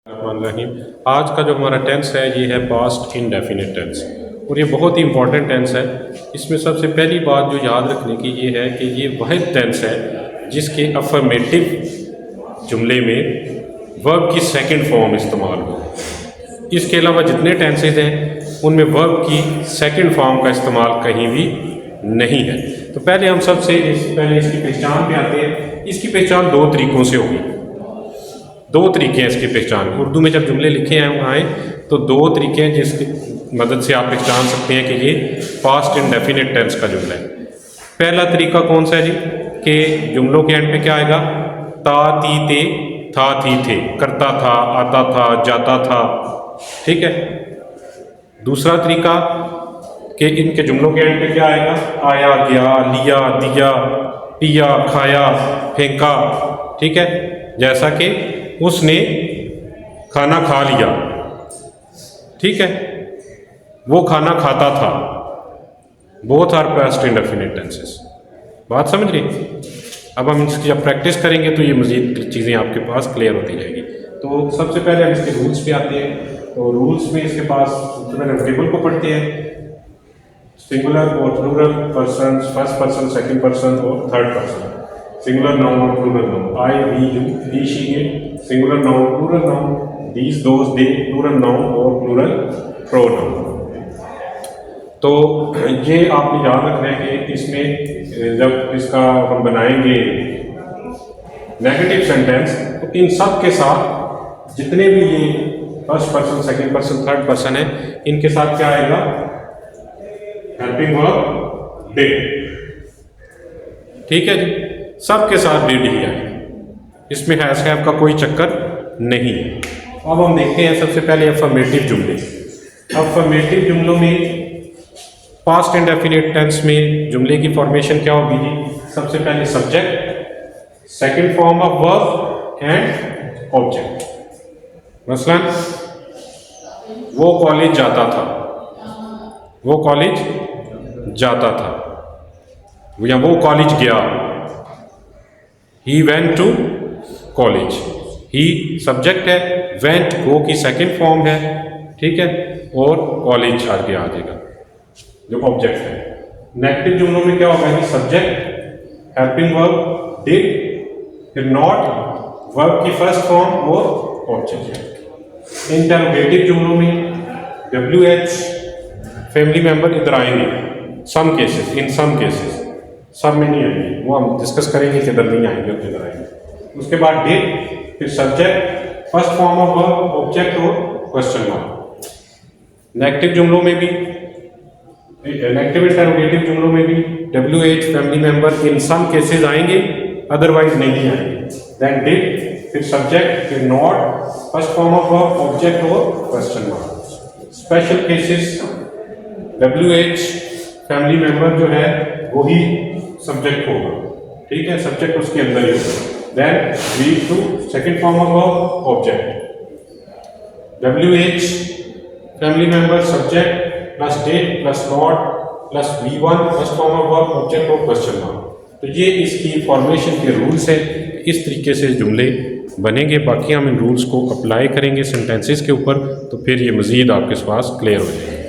रहीम। आज का जो हमारा टेंस है ये है पास्ट इंडेफिनिट टेंस और ये बहुत ही इंपॉर्टेंट टेंस है। इसमें सबसे पहली बात जो याद रखने की ये है कि ये वाहिद टेंस है जिसके अफर्मेटिव जुमले में वर्ब की सेकंड फॉर्म इस्तेमाल हो। इसके अलावा जितने टेंसेज हैं उनमें वर्ब की सेकंड फॉर्म का इस्तेमाल कहीं भी नहीं है। तो पहले हम सबसे पहले इसकी पहचान पे आते हैं। इसकी पहचान दो तरीक़ों से होगी। दो तरीके हैं इसकी पहचान। उर्दू में जब जुमले लिखे हैं आए तो दो तरीके हैं जिसकी मदद से आप पहचान सकते हैं कि ये पास्ट इंडेफिनिट टेंस का जुमला है। पहला तरीका कौन सा है जी कि जुमलों के एंड पे क्या आएगा? ता ती ते था थी थे, करता था, आता था, जाता था। ठीक है। दूसरा तरीका कि इनके जुमलों के एंड पे क्या आएगा? आया, गया, लिया, दिया, पिया, खाया, फेंका। ठीक है। जैसा कि उसने खाना खा लिया। ठीक है। वो खाना खाता था। Both are past indefinite tenses. बात समझ रही? अब हम इसकी जब प्रैक्टिस करेंगे तो ये मज़ीद चीज़ें आपके पास क्लियर होती जाएगी। तो सबसे पहले हम इसके रूल्स पे आते हैं। तो रूल्स में इसके पास सबसे पहले हम टेबल को पढ़ते हैं। सिंगुलर और plural person, first person, second person और थर्ड पर्सन। सिंगुलर नाउन और plural noun. I, we, you, he, she, it. Singular noun, plural noun. These, those, they. Plural noun और प्लूरल प्रोनाउन। तो ये आपने याद रखना है कि इसमें जब इसका हम बनाएंगे नेगेटिव सेंटेंस तो इन सब के साथ जितने भी ये first person, second person, third person है इनके साथ क्या आएगा? Helping verb did. ठीक है जी। सबके साथ डिड ही आएगा। इसमें हैज हैव का कोई चक्कर नहीं है। अब हम देखते हैं सबसे पहले अफर्मेटिव जुमले। अफर्मेटिव जुमलों में पास्ट इंडेफिनिट टेंस में जुमले की फॉर्मेशन क्या होगी जी? सबसे पहले subject, second form of verb and object. मसलन वो कॉलेज जाता था। वो कॉलेज जाता था या वो कॉलेज गया। He went to college. He subject है, वेंट गो की सेकंड फॉर्म है। ठीक है। और कॉलेज आगे आ जाएगा जो ऑब्जेक्ट है। नेगेटिव जुमलों में क्या होगा कि सब्जेक्ट, हेल्पिंग वर्ब डिड, फिर नॉट, वर्ब की फर्स्ट फॉर्म और ऑब्जेक्ट। इंटरोगेटिव जुमलों में WH, फैमिली मेंबर इधर आएंगे। सम केसेस, इन सम केसेस, सब में नहीं आएंगे। वो हम डिस्कस करेंगे कि इधर नहीं आएंगे, किधर आएंगे। उसके बाद डिड, फिर subject, first form of verb, object और क्वेश्चन मार्क। नेगेटिव जुमलों में भी, नेगेटिव इंटरोगेटिव जुमलों में भी WH, family member in some cases आएंगे, अदरवाइज नहीं आएंगे। देन डिड, फिर सब्जेक्ट, फिर not, first form of verb, object और question mark. Special cases WH, family member जो है वही सब्जेक्ट होगा। ठीक है। सब्जेक्ट उसके अंदर ही होगा। Then lead to, second form of verb, object. WH, family member, subject plus did plus not plus V1, first form of verb, object और क्वेश्चन मार्क। तो ये इसकी फॉर्मेशन के रूल्स है। इस तरीके से जुमले बनेंगे। बाकी हम इन रूल्स को अप्लाई करेंगे सेंटेंसेस के ऊपर तो फिर ये मज़ीद आपके पास क्लियर हो जाएगा।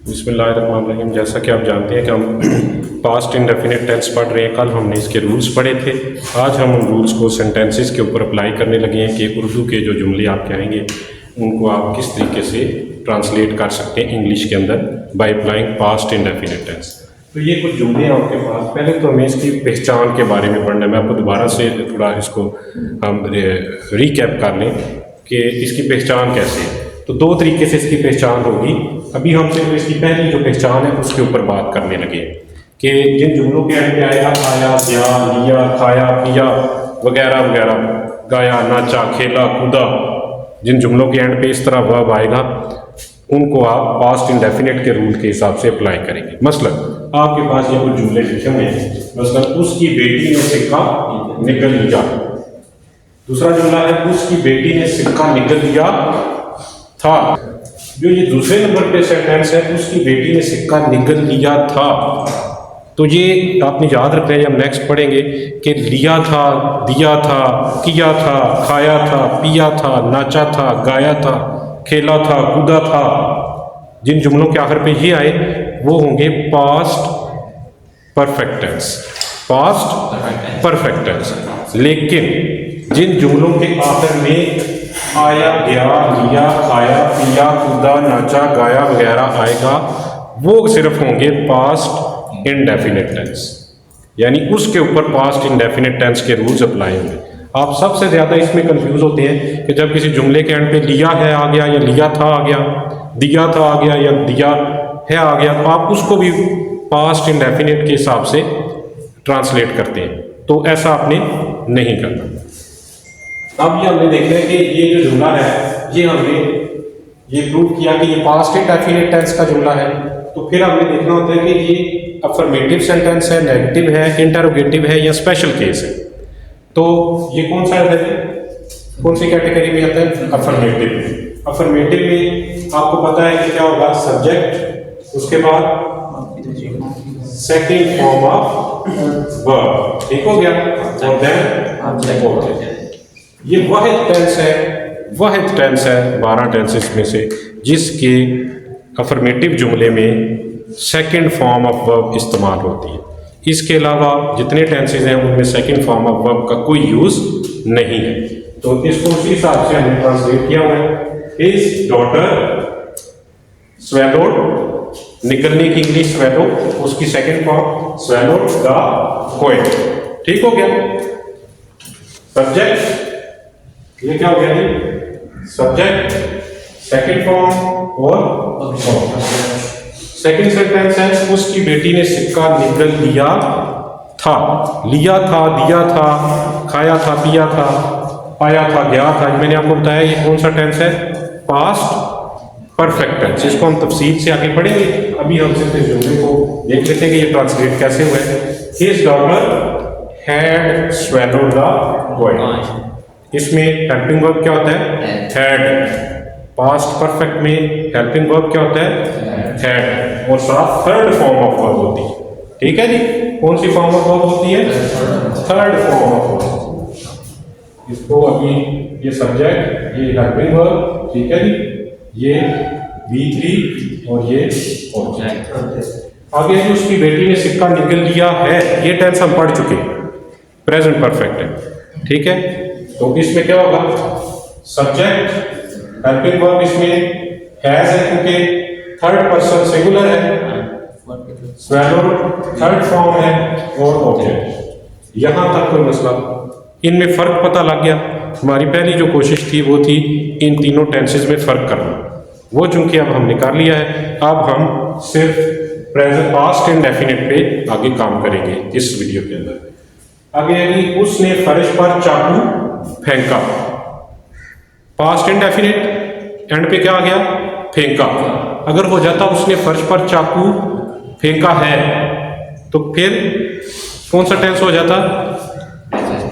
बिस्मिल्लाहिर्रहमानिर्रहीम। जैसा कि आप जानते हैं कि हम पास्ट इंडेफिनिट टेंस पढ़ रहे हैं। कल हमने इसके रूल्स पढ़े थे। आज हम उन रूल्स को सेंटेंसेस के ऊपर अप्लाई करने लगे हैं कि उर्दू के जो जुमले आपके आएंगे उनको आप किस तरीके से ट्रांसलेट कर सकते हैं इंग्लिश के अंदर by applying past indefinite tense. तो ये कुछ जुमले हैं आपके पास। पहले तो हमें इसकी पहचान के बारे में पढ़ना है। मैं आपको दोबारा से थोड़ा इसको हम रिकैप कर लें कि इसकी पहचान कैसे है। तो दो तरीके से इसकी पहचान होगी। अभी हम सिर्फ इसकी पहली जो पहचान है उसके ऊपर बात करने लगे कि जिन जुमलों के एंड में आएगा आया, गया, लिया, खाया, पिया वगैरह वगैरह, गाया, नाचा, खेला, कूदा, जिन जुमलों के एंड पे इस तरह वर्ब आएगा उनको आप पास्ट इंडेफिनिट के रूल के हिसाब से अप्लाई करेंगे। मसलन आपके पास ये कुछ जुमले लिखे हुए हैं। मसलन उसकी बेटी ने सिक्का निगल लिया। दूसरा जुमला है उसकी बेटी ने सिक्का निगल लिया था। जो ये दूसरे नंबर पे सेंटेंस है उसकी बेटी ने सिक्का निगल लिया था, तो तो ये आपने याद रखना है, हम नेक्स्ट पढ़ेंगे कि लिया था, दिया था, किया था, खाया था, पिया था, नाचा था, गाया था, खेला था, कूदा था। जिन जुमलों के आखिर पे ये आए वो होंगे past perfect tense, past perfect tense. लेकिन जिन जुमलों के आखिर में आया, गया, लिया, खाया, पिया, कूदा, नाचा, गाया वगैरह आएगा वो सिर्फ होंगे पास्ट इंडेफिनिट टेंस, यानी उसके ऊपर पास्ट इंडेफिनिट टेंस के रूल्स अप्लाई होंगे। आप सबसे ज़्यादा इसमें कंफ्यूज होते हैं कि जब किसी जुमले के एंड पे लिया है आ गया या लिया था आ गया, दिया था आ गया या दिया है आ गया, तो आप उसको भी पास्ट इंडेफिनिट के हिसाब से ट्रांसलेट करते हैं, तो ऐसा आपने नहीं करना। अब ये हमने देखना है कि ये जो जुमला है ये हमने ये प्रूव किया कि ये पास्ट इंडेफिनिट टेंस का जुमला है, तो फिर हमने देखना होता है कि ये अफर्मेटिव सेंटेंस है, नेगेटिव है, इंटरोगेटिव है या स्पेशल केस है। तो ये कौन सा है, कौन सी कैटेगरी में आता है? अफर्मेटिव। अफर्मेटिव में आपको पता है कि क्या होगा, सब्जेक्ट, उसके बाद सेकंड फॉर्म ऑफ वर्ब, ठीक हो गया, और देन ऑब्जेक्ट। ये वाहिद टेंस है, वाहिद टेंस है 12 टेंसेस में से जिसके अफर्मेटिव जुमले में सेकंड फॉर्म ऑफ वर्ब इस्तेमाल होती है। इसके अलावा जितने टेंसेस हैं उनमें सेकंड फॉर्म ऑफ वर्ब का कोई यूज नहीं है। तो इसको उसी हिसाब से हमने ट्रांसलेट किया हुआ है। हिज डॉटर स्वेलोड, निकलने की इंग्लिश स्वेलो, उसकी second form swallowed the coin, ठीक हो गया। सब्जेक्ट, ये क्या हो गया जी, सब्जेक्ट, सेकंड फॉर्म और सेकंड सेंटेंस है, उसकी बेटी ने सिक्का निगल लिया था। लिया था, दिया था, खाया था, पिया था, पाया था, गया था। मैंने आपको बताया ये कौन सा टेंस है, पास्ट परफेक्ट टेंस। इसको हम तफसील से आगे पढ़ेंगे, अभी हम सिर्फ इस जुमले को देख लेते हैं कि ये ट्रांसलेट कैसे हुआ है। His daughter had swallowed the coin. इसमें हेल्पिंग वर्ब क्या होता है, हैड। पास्ट परफेक्ट में हेल्पिंग वर्ब क्या होता है, हैड, और साथ थर्ड फॉर्म ऑफ वर्ब होती है, ठीक है जी। कौन सी फॉर्म ऑफ वर्ब होती है, थर्ड फॉर्म ऑफ वर्ब। इसको अभी ये सब्जेक्ट, ये हेल्पिंग वर्ब, ठीक है जी, ये V3 और ये ऑब्जेक्ट। आगे जो उसकी बेटी ने सिक्का निकल लिया है, ये टेंस हम पढ़ चुके हैं, प्रेजेंट परफेक्ट है, ठीक है। तो इसमें क्या होगा, सब्जेक्ट, हेल्पिंग वर्ब इसमें हैज है क्योंकि थर्ड पर्सन सिंगुलर है, स्वेलोड थर्ड फॉर्म है, और ऑब्जेक्ट। यहां तक कोई मसला, इनमें फर्क पता लग गया। हमारी पहली जो कोशिश थी वो थी इन तीनों टेंसेस में फर्क करना, वो चूंकि अब हमने कर लिया है। अब हम सिर्फ प्रेजेंट पास्ट इंडेफिनिट पे आगे काम करेंगे इस वीडियो के अंदर। आगे है कि उसने फर्श पर चाकू फेंका, पास्ट इंडेफिनिट, एंड पे क्या आ गया, फेंका। अगर हो जाता उसने फर्श पर चाकू फेंका है, तो फिर कौन सा टेंस हो जाता,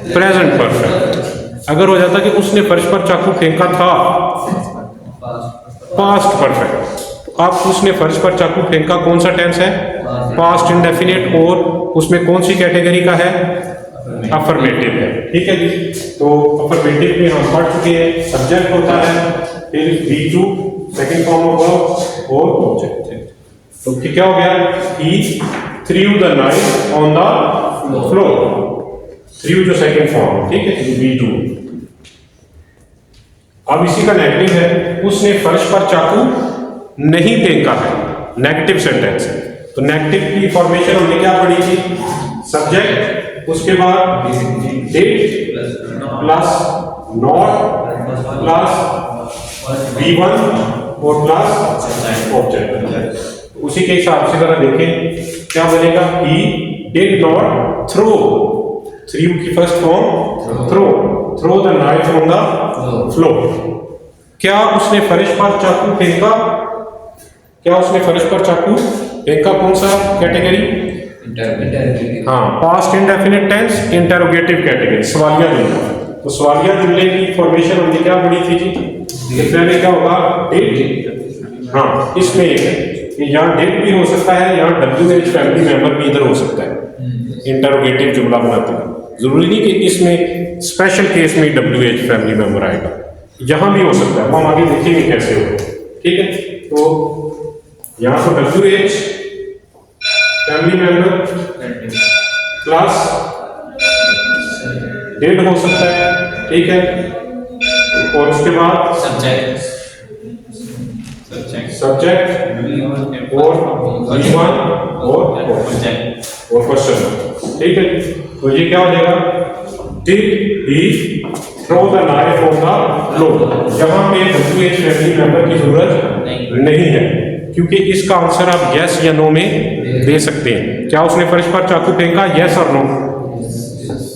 प्रेजेंट परफेक्ट। अगर हो जाता कि उसने फर्श पर चाकू फेंका था, पास्ट परफेक्ट। अब उसने फर्श पर चाकू फेंका कौन सा टेंस है, पास्ट इंडेफिनिट, और उसमें कौन सी कैटेगरी का है, अफर्मेटिव है, ठीक है जी। तो अफर्मेटिव में हम पढ़ चुके हैं, सब्जेक्ट होता है, फिर V2 second form of verb और ऑब्जेक्ट है। तो क्या हो गया, he threw the knife on the floor, through जो सेकंड फॉर्म, ठीक है, V2। अब इसी का नेगेटिव है, उसने फर्श पर चाकू नहीं फेंका है, नेगेटिव सेंटेंस है। तो नेगेटिव की फॉर्मेशन हमने क्या पढ़ी थी, सब्जेक्ट, उसके बाद did plus not plus V1 और प्लस ऑब्जेक्ट। उसी के हिसाब से जरा देखें क्या बनेगा, he did not throw, threw की first form throw the knife on the floor. क्या उसने फर्श पर चाकू फेंका, क्या उसने फर्श पर चाकू फेंका, कौन सा कैटेगरी, हाँ, past indefinite tense, interrogative category, सवालिया जुमला। तो सवालिया जुमले की फॉर्मेशन हमने क्या पढ़ी थी जी, पहले क्या होगा, डिड, हाँ, इसमें कि यहाँ डिड भी हो सकता है, यहाँ WH फैमिली मेंबर भी इधर हो सकता है, इंटरोगेटिव जुमला बनाते हैं। जरूरी नहीं कि इसमें स्पेशल केस में WH फैमिली मेंबर आएगा, यहाँ भी हो सकता है, वो हम आगे देखेंगे कैसे हो। ठीक है, तो यहाँ पर WH family member plus did हो सकता है। ठीक है, और उसके बाद सब्जेक्ट और V1 और क्वेश्चन। ठीक है, तो ये क्या हो जाएगा, did he throw the knife on the floor. यहाँ पे WH फैमिली मेंबर की जरूरत नहीं है, क्योंकि इसका आंसर आप यस या नो में दे सकते हैं। क्या उसने फर्श पर चाकू फेंका, यस और no?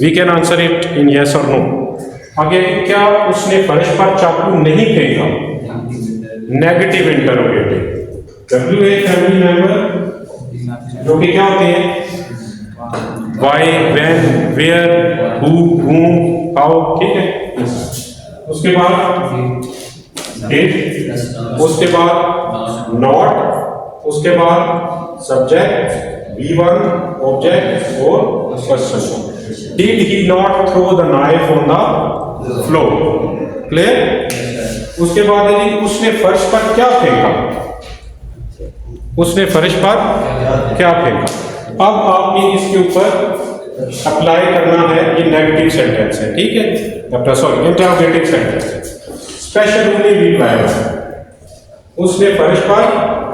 We can answer it in yes और नो। आगे, क्या उसने फर्श पर चाकू नहीं फेंका, negative interrogative. WH family member जो कि क्या होते हैं, why, when, where, who, whom, how. ठीक है, उसके बाद डिड, उसके बाद नॉट, उसके बाद सब्जेक्ट, V1 ऑब्जेक्ट और question. Did he not throw the knife on the floor. Clear? उसके बाद है जी, उसने फर्श पर क्या फेंका, उसने फर्श पर क्या फेंका। अब आपने इसके ऊपर अप्लाई करना है, ये नेगेटिव सेंटेंस है। ठीक है, सॉरी इंटरोगेटिव सेंटेंस है। स्पेशल रूल भी अप्लाई है, उसने फर्श पर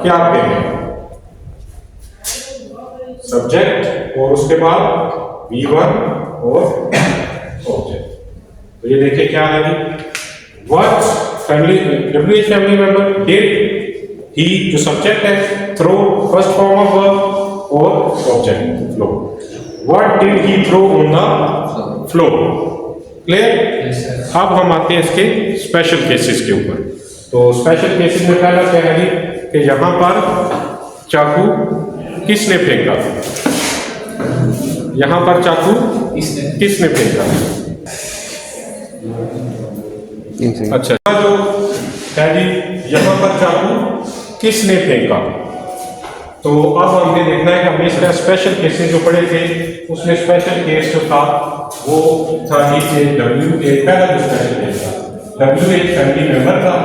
क्या फेंका, सब्जेक्ट और उसके बाद V1 और ऑब्जेक्ट। तो ये देखिए क्या है, what family WH family member did he, जो सब्जेक्ट है, throw first form of verb और object floor. What did he throw on the floor. Clear? अब हम आते हैं इसके स्पेशल केसेस के ऊपर। तो स्पेशल केसेस में पहला क्या है कि यहां पर चाकू किसने फेंका, यहां पर चाकू किसने फेंका। अच्छा, जो है जी, यहां पर चाकू किसने फेंका। तो अब हमें देखना है कि हमने इसका स्पेशल केसेस जो पढ़े थे, उसमें स्पेशल केस जो था वो था नीचे WH, पहला जो स्पेशल केस था WH फैमिली मेंबर था,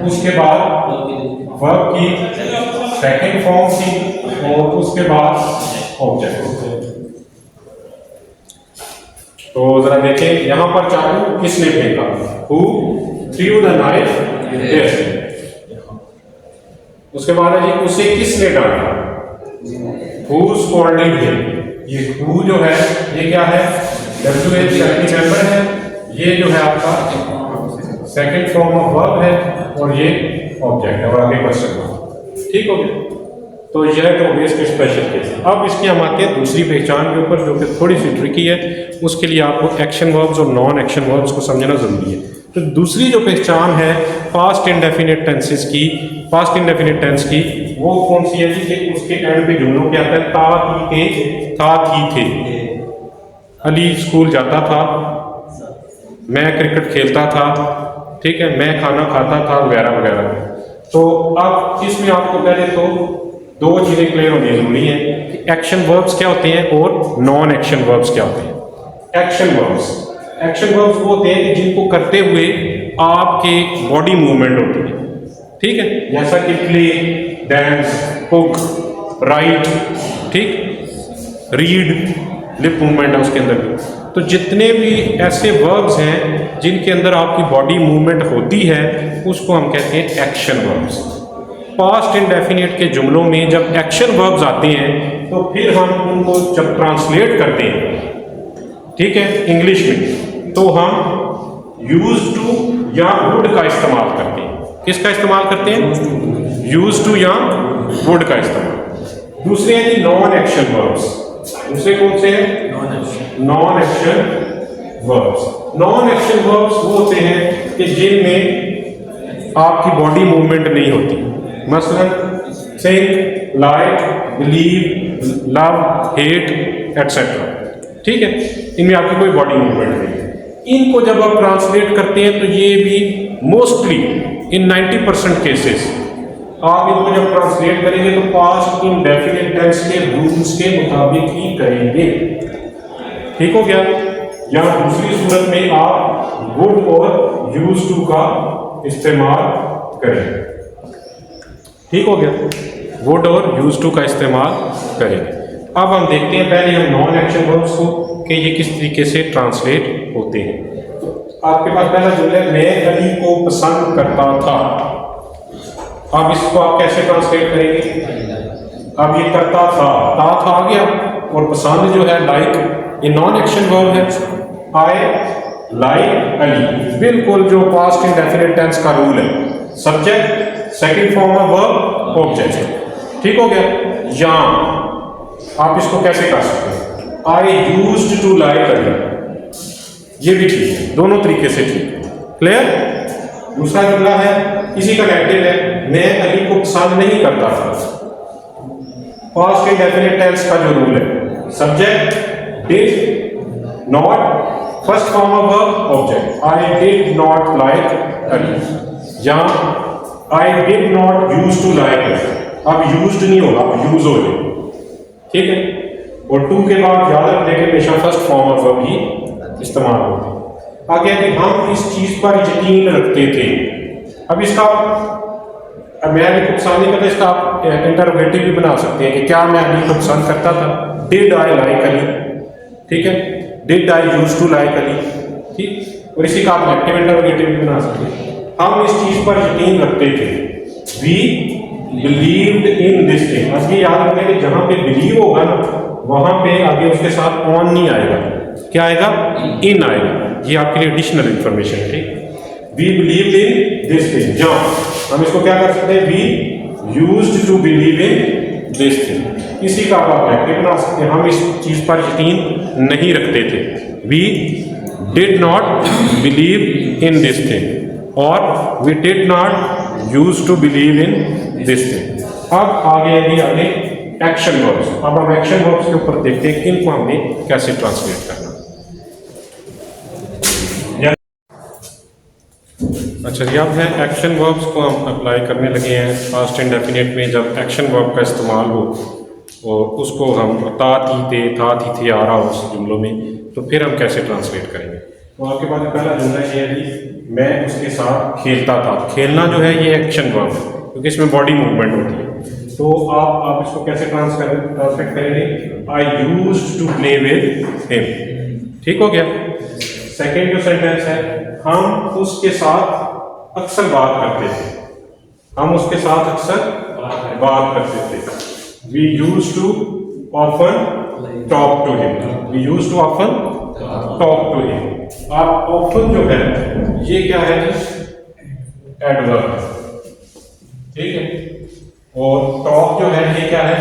उसके बाद वर्ब की सेकंड फॉर्म थी और उसके बाद ऑब्जेक्ट। तो जरा देखें, यहां पर चाकू किसने फेंका, who threw the knife there. उसके बाद है जी, उसे किसने डांटा, हु स्कॉल्डेड हिम। ये हु जो है ये क्या है, WH फैमिली मेंबर है, ये जो है आपका सेकंड फॉर्म ऑफ वर्ब है और ये ऑब्जेक्ट है और आगे क्वेश्चन। ठीक हो गया, तो यह तो इसके स्पेशल केस। अब इसकी हम आते हैं दूसरी पहचान के ऊपर, जो कि थोड़ी सी ट्रिकी है। उसके लिए आपको एक्शन वर्ब्स और नॉन एक्शन वर्ब्स को समझना जरूरी है। तो दूसरी जो पहचान है पास्ट इंडेफिनिट टेंसेस की, पास्ट इंडेफिनिट टेंस की, वो कौन सी है जी, कि उसके एंड पे जुमलों क्या आता है, था, थी, थे, था, थी, थे। अली स्कूल जाता था, मैं क्रिकेट खेलता था, ठीक है, मैं खाना खाता था, वगैरह वगैरह। तो अब इसमें आपको पहले तो दो चीजें क्लियर होनी जरूरी है कि एक्शन वर्ब्स क्या होते हैं और नॉन एक्शन वर्ब्स क्या होते हैं। एक्शन वर्ब्स वो होते हैं जिनको करते हुए आपके बॉडी मूवमेंट होती है। ठीक है, जैसा कि प्ले, डांस, कुक, राइट, ठीक, रीड, लिप मूवमेंट है उसके अंदर भी। तो जितने भी ऐसे वर्ब्स हैं जिनके अंदर आपकी बॉडी मूवमेंट होती है, उसको हम कहते हैं एक्शन वर्ब्स। पास्ट इंडेफिनिट के जुमलों में जब एक्शन वर्ब्स आते हैं तो फिर हम उनको जब ट्रांसलेट करते हैं, ठीक है, इंग्लिश में, तो हम यूज टू या वुड का इस्तेमाल करते हैं। किसका इस्तेमाल करते हैं, यूज टू या वुड का इस्तेमाल। दूसरे हैं जी नॉन एक्शन वर्ब्स। दूसरे कौन से हैं, non action verbs. Non action verbs वो होते हैं कि जिनमें आपकी बॉडी मूवमेंट नहीं होती। मसलन think, like, believe, love, hate etcetera. ठीक है, इनमें आपकी कोई बॉडी मूवमेंट नहीं है। इनको जब आप ट्रांसलेट करते हैं तो ये भी मोस्टली इन 90% केसेस आप इनको जब ट्रांसलेट करेंगे तो पास्ट इंडेफिनिट टेंस के रूल्स के मुताबिक ही करेंगे। ठीक हो गया। या दूसरी सूरत में आप वुड और यूज टू का इस्तेमाल करेंगे। ठीक हो गया, वुड और यूज टू का इस्तेमाल करेंगे। अब हम देखते हैं पहले हम नॉन एक्शन वर्ब्स को कि ये किस तरीके से ट्रांसलेट होते हैं। आपके पास पहला जुमला है, मैं अली को पसंद करता था। अब इसको आप कैसे ट्रांसलेट करेंगे? अब ये करता था आ गया, और पसंद जो है लाइक, ये नॉन एक्शन वर्ब है। आई लाइक अली, बिल्कुल जो पास्ट इंडेफिनिट टेंस का रूल है, subject second form of verb object. ठीक हो गया। या आप इसको कैसे कर सकते हैं? I used to like Ali, ये भी ठीक है, दोनों तरीके से ठीक है। क्लियर। दूसरा जुमला है, इसी का नेगेटिव है, मैं अली को पसंद नहीं करता था। पास्ट इंडेफिनिट टेंस का जो रूल है, subject did not first form of verb object, I did not like Ali, या I did not use to like Ali. अब यूज्ड नहीं होगा, अब यूज हो जाए। ठीक है। और टू के बाद याद रखने के हमेशा फर्स्ट फॉर्म ऑफ वर्ब ही इस्तेमाल होते हैं। आगे कि हम इस चीज पर यकीन रखते थे। अब इसका मैं अली को पसंद नहीं करता, इसका आप इंटरोगेटिव भी बना सकते हैं कि क्या मैं अली को पसंद करता था? Did I like Ali. ठीक है। Did I use to like Ali. ठीक। और इसी का आप एक्टिव इंटरोगेटिव भी बना सकते हैं। हम इस चीज पर यकीन रखते थे, we believed in this thing. अब ये याद रखना है कि जहां पे बिलीव होगा ना, वहां पे आगे उसके साथ ऑन नहीं आएगा, क्या आएगा? इन आएगा। ये आपके लिए एडिशनल इंफॉर्मेशन है। ठीक। We believed in this thing, या हम इसको क्या कर सकते हैं? We used to believe in this thing. इसी का आप एक्टिव बना सकते हैं, हम इस चीज पर यकीन नहीं रखते थे, we did not believe in this thing, और we did not use to believe in this thing. अब आगे आगे एक्शन वर्ब्स। अब हम एक्शन वर्ब्स के ऊपर देखते हैं कि इनको हमने कैसे ट्रांसलेट करना। अच्छा जी, अब है एक्शन वर्ब्स को हम अप्लाई करने लगे हैं पास्ट इंडेफिनिट में। जब एक्शन वर्ब का इस्तेमाल हो और उसको हम था थी थे आ रहा हो उस जुमलों में, तो फिर हम कैसे ट्रांसलेट करेंगे? तो आपके पास पहला जुमला ये है कि मैं उसके साथ खेलता था। खेलना जो है ये एक्शन वर्ब है, क्योंकि इसमें बॉडी मूवमेंट होती है। तो आप इसको कैसे ट्रांसलेट करेंगे? I used to play with him. ठीक हो गया। सेकेंड जो सेंटेंस है, हम उसके साथ अक्सर बात करते थे। हम उसके साथ अक्सर बात करते थे। We used to often talk to him. We used to often talk to him. आप ऑफन जो है ये क्या है? एडवर्ब है। ठीक है। और टॉक जो है ये क्या है?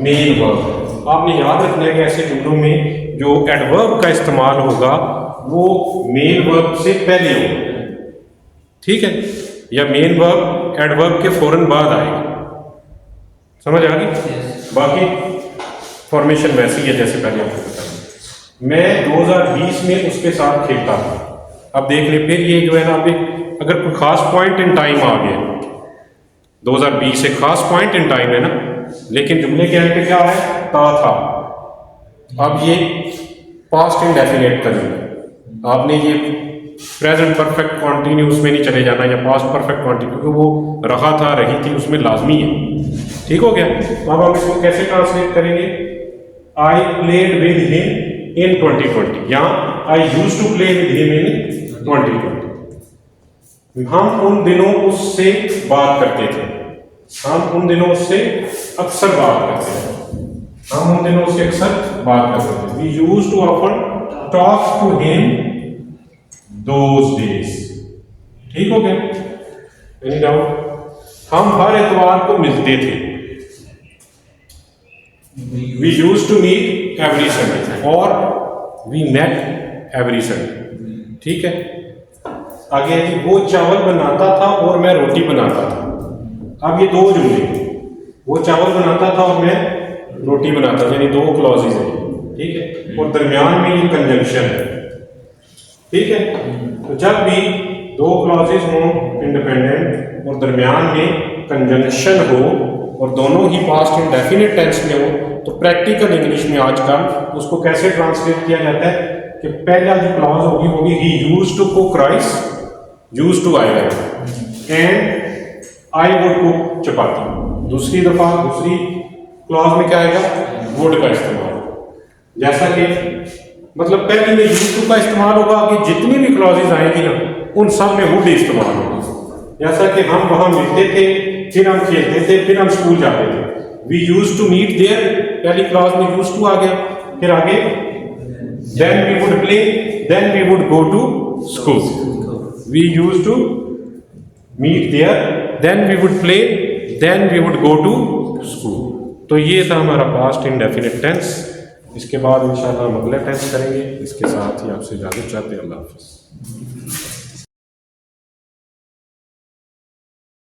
मेन वर्ब है। आपने याद रखना है कि ऐसे जुमलों में जो एडवर्ब का इस्तेमाल होगा वो मेन वर्ब से पहले होगा। ठीक है। या मेन वर्ब एडवर्ब के फौरन बाद आएगा। समझ आ गई? बाकी फॉर्मेशन वैसी है जैसे पहले आपको बताया। मैं 2020 में उसके साथ खेलता था। अब देख ले, फिर ये जो है ना, अभी अगर कोई खास पॉइंट इन टाइम आ गया, 2020 एक खास पॉइंट इन टाइम है ना, लेकिन जुमले के एंड पे क्या है? था। अब ये पास्ट इंडेफिनिट का जुमला, आपने ये प्रेजेंट परफेक्ट कॉन्टिन्यूस में नहीं चले जाना, या पास्ट परफेक्ट कॉन्टिन्यू, क्योंकि वो रहा था रही थी उसमें लाजमी है। ठीक हो गया। अब हम इसको कैसे ट्रांसलेट करेंगे? I played with him in 2020, या I used to play with him in 2020। हम उन दिनों उससे बात करते थे। हम उन दिनों उससे अक्सर बात करते थे। हम उन दिनों उससे अक्सर बात करते थे। We used to often talk to him those days. ठीक हो गया। Any doubt? हम हर इतवार को मिलते थे। We used to meet every Sunday, और वी मेट एवरी संडे। ठीक है। आगे वो चावल बनाता था और मैं रोटी बनाता था। अब ये दो जुमले, वो चावल बनाता था और मैं रोटी बनाता था, यानी दो क्लॉजेज है। ठीक है। और दरमियान में ये कंजंक्शन है। ठीक है। तो जब भी दो क्लॉजेज हों इंडिपेंडेंट और दरमियान में कंजंक्शन हो और दोनों ही पास्ट इंडेफिनिट टेंस में हो तो प्रैक्टिकल इंग्लिश में आजकल उसको कैसे ट्रांसलेट किया जाता है कि पहला जो क्लॉज होगी he used to cook rice, used to I and I would cook chapati. दूसरी क्लॉज में क्या आएगा, वुड का इस्तेमाल। जैसा कि मतलब पहले में यूज्ड टू का इस्तेमाल होगा कि जितनी भी क्लॉजेज आएंगी ना उन सब में वुड इस्तेमाल होगा। जैसा कि हम वहां मिलते थे, फिर हम खेलते थे, फिर हम स्कूल जाते थे। We used to meet there, पहली क्लॉज में यूज्ड टू आ गया। फिर आगे then we would play, then we would go to school. We used to meet there, then we would play, then we would go to school. तो ये था हमारा पास्ट इंडेफिनिट टेंस। इसके बाद इंशाल्लाह हम अगला टेंस करेंगे। इसके साथ ही आपसे इजाज़त चाहते हैं। अल्लाह हाफ़िज़।